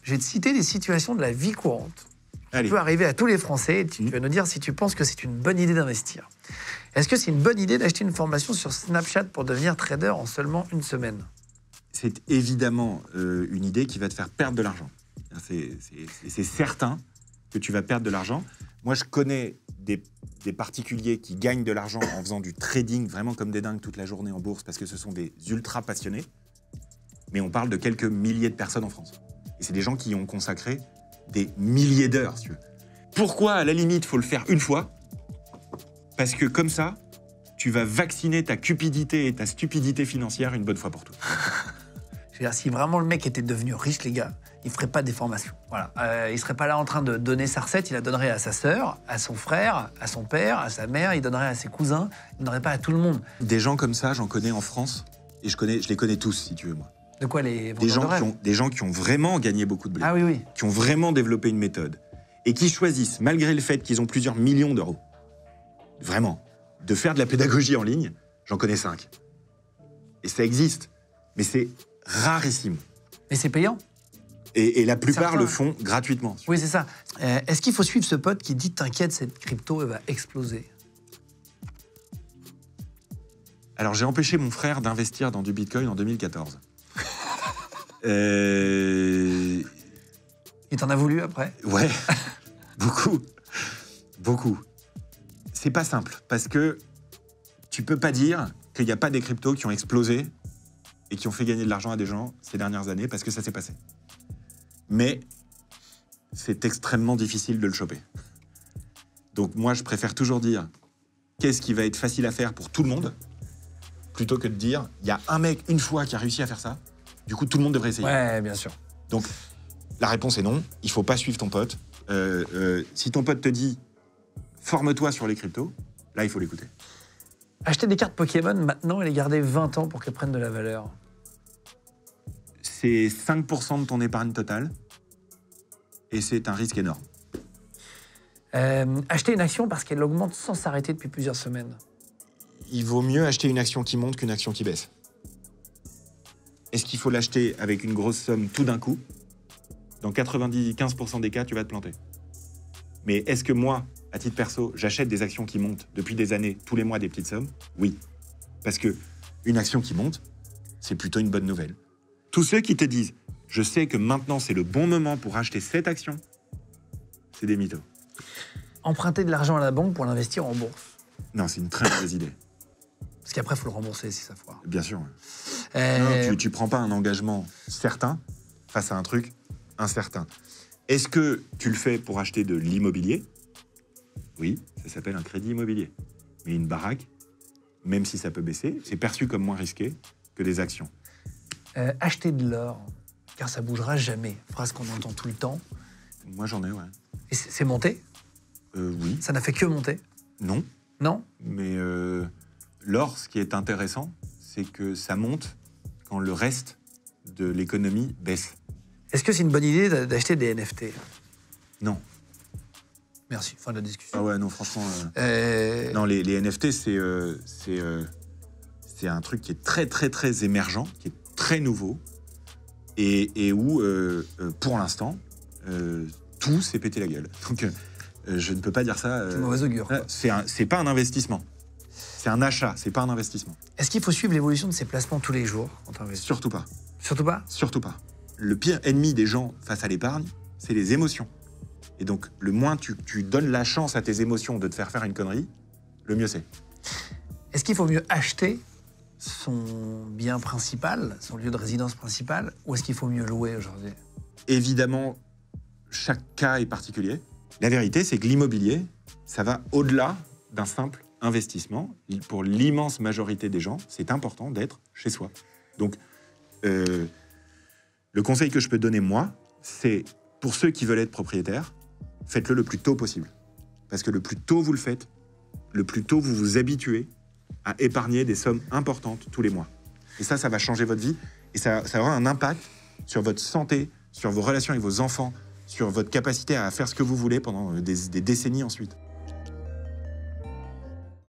Je vais te citer des situations de la vie courante. Ça Allez. peut arriver à tous les Français. Tu vas nous dire si tu penses que c'est une bonne idée d'investir. Est-ce que c'est une bonne idée d'acheter une formation sur Snapchat pour devenir trader en seulement une semaine? C'est évidemment une idée qui va te faire perdre de l'argent. C'est certain que tu vas perdre de l'argent. Moi, je connais des particuliers qui gagnent de l'argent en faisant du trading vraiment comme des dingues toute la journée en bourse parce que ce sont des ultra passionnés. Mais on parle de quelques milliers de personnes en France. Et c'est des gens qui y ont consacré des milliers d'heures, si tu veux. Pourquoi, à la limite, il faut le faire une fois? Parce que comme ça, tu vas vacciner ta cupidité et ta stupidité financière une bonne fois pour toutes. Je veux dire, si vraiment le mec était devenu riche, les gars, il ferait pas des formations. Voilà. Il serait pas là en train de donner sa recette, il la donnerait à sa sœur, à son frère, à son père, à sa mère, il donnerait à ses cousins, il donnerait pas à tout le monde. Des gens comme ça, j'en connais en France, et je les connais tous, si tu veux, moi. De quoi les Des vendeurs de rêve? gens qui ont vraiment gagné beaucoup de blé, Ah oui, oui. qui ont vraiment développé une méthode, et qui choisissent, malgré le fait qu'ils ont plusieurs millions d'euros, vraiment, de faire de la pédagogie en ligne, j'en connais 5. Et ça existe, mais c'est rarissime. Mais c'est payant. Et la plupart Certains. le font gratuitement. Oui, c'est ça. Est-ce qu'il faut suivre ce pote qui dit « T'inquiète, cette crypto, elle va exploser » Alors, j'ai empêché mon frère d'investir dans du Bitcoin en 2014. Il t'en a voulu après? Ouais, beaucoup. Beaucoup. C'est pas simple, parce que tu peux pas dire qu'il n'y a pas des cryptos qui ont explosé et qui ont fait gagner de l'argent à des gens ces dernières années, parce que ça s'est passé. Mais c'est extrêmement difficile de le choper. Donc moi, je préfère toujours dire qu'est-ce qui va être facile à faire pour tout le monde, plutôt que de dire il y a un mec une fois qui a réussi à faire ça, du coup tout le monde devrait essayer. Ouais, bien sûr. Donc la réponse est non, il faut pas suivre ton pote. Si ton pote te dit forme-toi sur les cryptos, là il faut l'écouter. Acheter des cartes Pokémon maintenant et les garder 20 ans pour qu'elles prennent de la valeur. C'est 5% de ton épargne totale et c'est un risque énorme. Acheter une action parce qu'elle augmente sans s'arrêter depuis plusieurs semaines. Il vaut mieux acheter une action qui monte qu'une action qui baisse. Est-ce qu'il faut l'acheter avec une grosse somme tout d'un coup? Dans 95% des cas, tu vas te planter. Mais est-ce que moi, à titre perso, j'achète des actions qui montent depuis des années, tous les mois des petites sommes? Oui. Parce que une action qui monte, c'est plutôt une bonne nouvelle. Tous ceux qui te disent « je sais que maintenant c'est le bon moment pour acheter cette action », c'est des mythos. Emprunter de l'argent à la banque pour l'investir en bourse. Non, c'est une très mauvaise idée. Parce qu'après, il faut le rembourser si ça foire. Bien sûr. Ouais. Non, tu prends pas un engagement certain face à un truc incertain. Est-ce que tu le fais pour acheter de l'immobilier? Oui, ça s'appelle un crédit immobilier. Mais une baraque, même si ça peut baisser, c'est perçu comme moins risqué que des actions. Acheter de l'or, car ça bougera jamais. Phrase qu'on entend tout le temps. Moi, j'en ai, ouais. Et c'est monté? Oui. Ça n'a fait que monter? Non. Non? Mais l'or, ce qui est intéressant, c'est que ça monte quand le reste de l'économie baisse. Est-ce que c'est une bonne idée d'acheter des NFT? Non. Merci, fin de la discussion. Ah ouais, non, franchement... Non, les NFT, c'est un truc qui est très, très, très émergent, qui est très nouveau, et où, pour l'instant, tout s'est pété la gueule. Donc, je ne peux pas dire ça... C'est mauvais augure. C'est pas un investissement. C'est un achat, c'est pas un investissement. Est-ce qu'il faut suivre l'évolution de ses placements tous les jours quand on investit? Surtout pas. Surtout pas? Surtout pas. Le pire ennemi des gens face à l'épargne, c'est les émotions. Et donc, le moins tu donnes la chance à tes émotions de te faire une connerie, le mieux c'est. Est-ce qu'il faut mieux acheter son bien principal, son lieu de résidence principal, ou est-ce qu'il faut mieux louer aujourd'hui? Évidemment, chaque cas est particulier. La vérité, c'est que l'immobilier, ça va au-delà d'un simple investissement. Pour l'immense majorité des gens, c'est important d'être chez soi. Donc, le conseil que je peux donner, moi, c'est pour ceux qui veulent être propriétaires, faites-le le plus tôt possible. Parce que le plus tôt vous le faites, le plus tôt vous vous habituez à épargner des sommes importantes tous les mois. Et ça va changer votre vie. Et ça aura un impact sur votre santé, sur vos relations avec vos enfants, sur votre capacité à faire ce que vous voulez pendant des décennies ensuite.